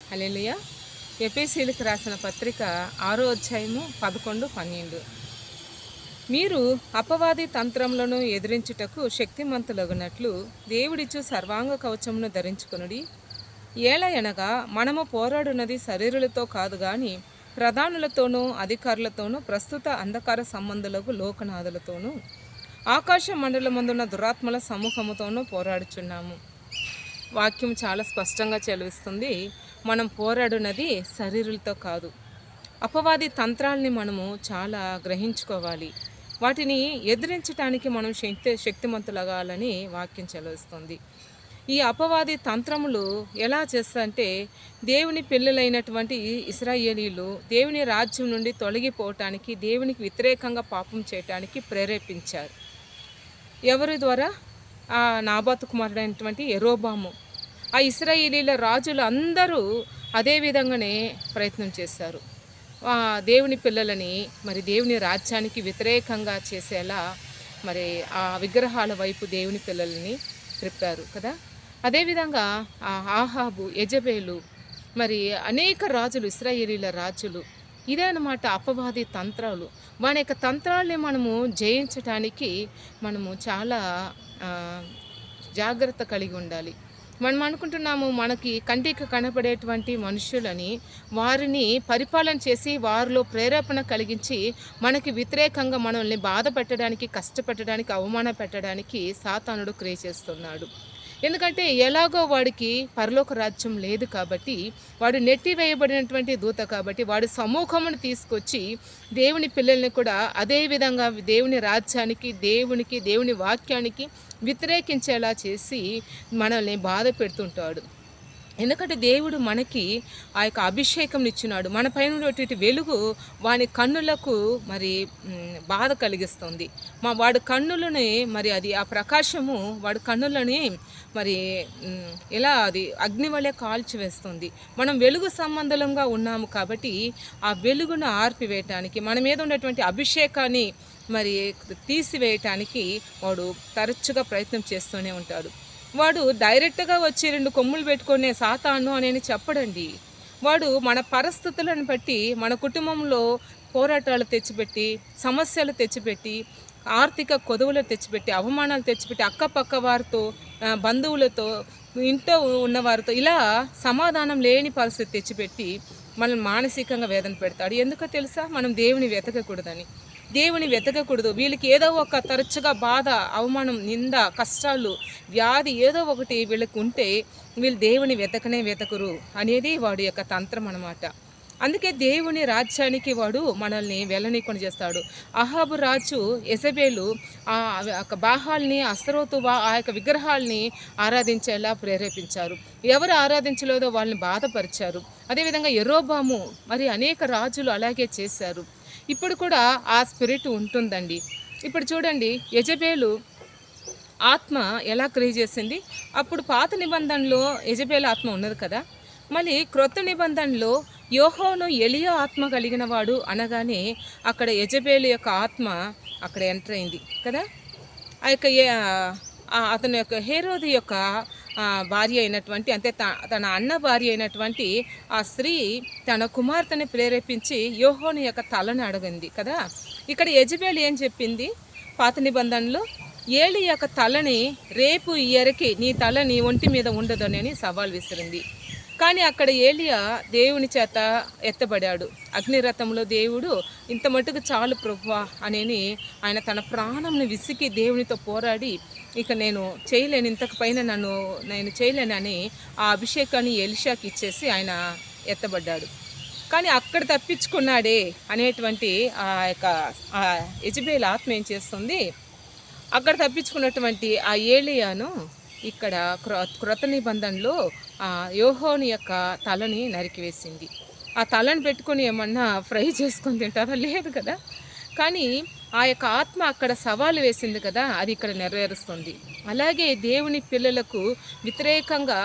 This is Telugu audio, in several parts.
హల్లెలూయా. ఎఫెసీయులకు రాసిన పత్రిక 6వ అధ్యాయము 11, 12. మీరు అపవాది తంత్రములను ఎదిరించుటకు శక్తిమంతులగునట్లు దేవుడిచ్చు సర్వాంగ కవచమును ధరించుకొనుడి. ఏలయనగా మనము పోరాడున్నది శరీరులతో కాదు గాని ప్రధానులతోనూ అధికారులతోనూ ప్రస్తుత అంధకార సంబంధులకు లోకనాథులతోనూ ఆకాశ మండలమందున్న దురాత్మల సమూహముతోనూ పోరాడుచున్నాము. వాక్యం చాలా స్పష్టంగా చెలవిస్తుంది. మనం పోరాడున్నది శరీరులతో కాదు. అపవాది తంత్రాలని మనము చాలా గ్రహించుకోవాలి. వాటిని ఎదిరించడానికి మనం శక్తిమంతులగాలని వాక్యం చెలవిస్తుంది. ఈ అపవాది తంత్రములు ఎలా చేస్తాయంటే, దేవుని పిల్లలైనటువంటి ఇశ్రాయేలీలు దేవుని రాజ్యం నుండి తొలగిపోవటానికి, దేవునికి వ్యతిరేకంగా పాపం చేయటానికి ప్రేరేపించారు. ఎవరి ద్వారా? ఆ నాబాతు కుమారుడైనటువంటి యెరోబాము. ఆ ఇశ్రాయేలీల రాజులు అందరూ అదే విధంగానే ప్రయత్నం చేశారు. దేవుని పిల్లలని మరి దేవుని రాజ్యానికి వ్యతిరేకంగా చేసేలా మరి ఆ విగ్రహాల వైపు దేవుని పిల్లలని త్రిప్పారు కదా. అదేవిధంగా ఆహాబు, యెజబేలు, మరి అనేక రాజులు, ఇశ్రాయేలీల రాజులు. ఇదే అన్నమాట అపవాది తంత్రాలు. వాని యొక్క తంత్రాలని మనము జయించటానికి మనము చాలా జాగ్రత్త కలిగి ఉండాలి. మనం అనుకుంటున్నాము మనకి కంటికి కనపడేటువంటి మనుషులని, వారిని పరిపాలన చేసి వారిలో ప్రేరేపణ కలిగించి మనకి వ్యతిరేకంగా మనల్ని బాధ పెట్టడానికి, కష్టపెట్టడానికి, అవమాన పెట్టడానికి సాతానుడు క్రియ చేస్తున్నాడు. ఎందుకంటే ఎలాగో వాడికి పరలోక రాజ్యం లేదు కాబట్టి, వాడు నెట్టివేయబడినటువంటి దూత కాబట్టి, వాడి సమూహమును తీసుకొచ్చి దేవుని పిల్లల్ని కూడా అదే విధంగా దేవుని రాజ్యానికి, దేవుని వాక్యానికి వ్యతిరేకించేలా చేసి మనల్ని బాధ పెడుతుంటాడు. ఎందుకంటే దేవుడు మనకి ఆ యొక్క అభిషేకం ఇచ్చినాడు. మన పైన ఉన్నటువంటి వెలుగు వాని కన్నులకు మరి బాధ కలిగిస్తుంది. వాడి కన్నులని మరి అది ఆ ప్రకాశము వాడి కన్నులని మరి ఎలా అది అగ్ని వలె కాల్చివేస్తుంది. మనం వెలుగు సంబంధంగా ఉన్నాము కాబట్టి ఆ వెలుగును ఆర్పివేయటానికి, మన మీద ఉన్నటువంటి అభిషేకాన్ని మరి తీసివేయటానికి వాడు తరచుగా ప్రయత్నం చేస్తూనే ఉంటాడు. వాడు డైరెక్ట్గా వచ్చి 2 కొమ్ములు పెట్టుకునే సాతాను అని చెప్పడండి. వాడు మన పరిస్థితులను బట్టి, మన కుటుంబంలో పోరాటాలు తెచ్చిపెట్టి, సమస్యలు తెచ్చిపెట్టి, ఆర్థిక కొదువులు తెచ్చిపెట్టి, అవమానాలు తెచ్చిపెట్టి, అక్కపక్క వారితో, బంధువులతో, ఇంట్లో ఉన్నవారితో ఇలా సమాధానం లేని పరిస్థితి తెచ్చిపెట్టి మనల్ని మానసికంగా వేదన పెడతాడు. ఎందుకో తెలుసా? మనం దేవుని వెతకకూడదు. వీళ్ళకి ఏదో ఒక తరచుగా బాధ, అవమానం, నింద, కష్టాలు, వ్యాధి ఏదో ఒకటి వీళ్ళకి ఉంటే వీళ్ళు దేవుని వెతకరు అనేది వాడి యొక్క తంత్రం అన్నమాట. అందుకే దేవుని రాజ్యానికి వాడు మనల్ని వెళ్ళనీకుండా చేస్తాడు. అహాబు రాజు, యెజబేలు ఆ బాహాల్ని, అస్తరోతు ఆ యొక్క విగ్రహాల్ని ఆరాధించేలా ప్రేరేపించారు. ఎవరు ఆరాధించలేదో వాళ్ళని బాధపరిచారు. అదేవిధంగా యెరోబాము, మరి అనేక రాజులు అలాగే చేశారు. ఇప్పుడు కూడా ఆ స్పిరిట్ ఉంటుందండి. ఇప్పుడు చూడండి, యెజబేలు ఆత్మ ఎలా క్రియ చేసింది. అప్పుడు పాత నిబంధనలో యెజబేలు ఆత్మ ఉన్నది కదా. మళ్ళీ క్రొత్త నిబంధనలో యోహోను ఎలియా ఆత్మ కలిగిన వాడు అనగానే అక్కడ యెజబేలు యొక్క ఆత్మ అక్కడ ఎంటర్ అయింది కదా. ఆ యొక్క అతని యొక్క హేరోదు యొక్క భార్య అయినటువంటి, అంటే తన అన్న భార్య అయినటువంటి ఆ స్త్రీ తన కుమార్తెని ప్రేరేపించి యోహోను యొక్క తలను అడిగింది కదా. ఇక్కడ యెజబేలు ఏం చెప్పింది? పాత నిబంధనలో ఏలి యొక్క తలని రేపు ఇయరకి నీ తల నీ ఒంటి మీద ఉండదని సవాల్ విసిరింది. కానీ అక్కడ ఏలియా దేవుని చేత ఎత్తబడాడు. అగ్నిరథంలో దేవుడు ఇంత మటుకు చాలు ప్రభువా అని ఆయన తన ప్రాణంని విసికి దేవునితో పోరాడి, ఇక నేను చేయలేను, ఇంతకు పైన నేను చేయలేనని ఆ అభిషేకాన్ని ఎలీషాకి ఇచ్చేసి ఆయన ఎత్తబడ్డాడు. కానీ అక్కడ తప్పించుకున్నాడే అనేటువంటి ఆ యొక్క యెజబేలు ఆత్మ ఏం చేస్తుంది? అక్కడ తప్పించుకున్నటువంటి ఆ ఏలియాను ఇక్కడ క్రొత్త నిబంధనలో యోహోను యొక్క తలని నరికివేసింది. ఆ తలను పెట్టుకొని ఏమన్నా ఫ్రై చేసుకొని తింటారా? లేదు కదా. కానీ ఆ యొక్క ఆత్మ అక్కడ సవాలు వేసింది కదా, అది ఇక్కడ నెరవేరుస్తుంది. అలాగే దేవుని పిల్లలకు వ్యతిరేకంగా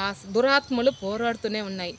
ఆ దురాత్మలు పోరాడుతూనే ఉన్నాయి.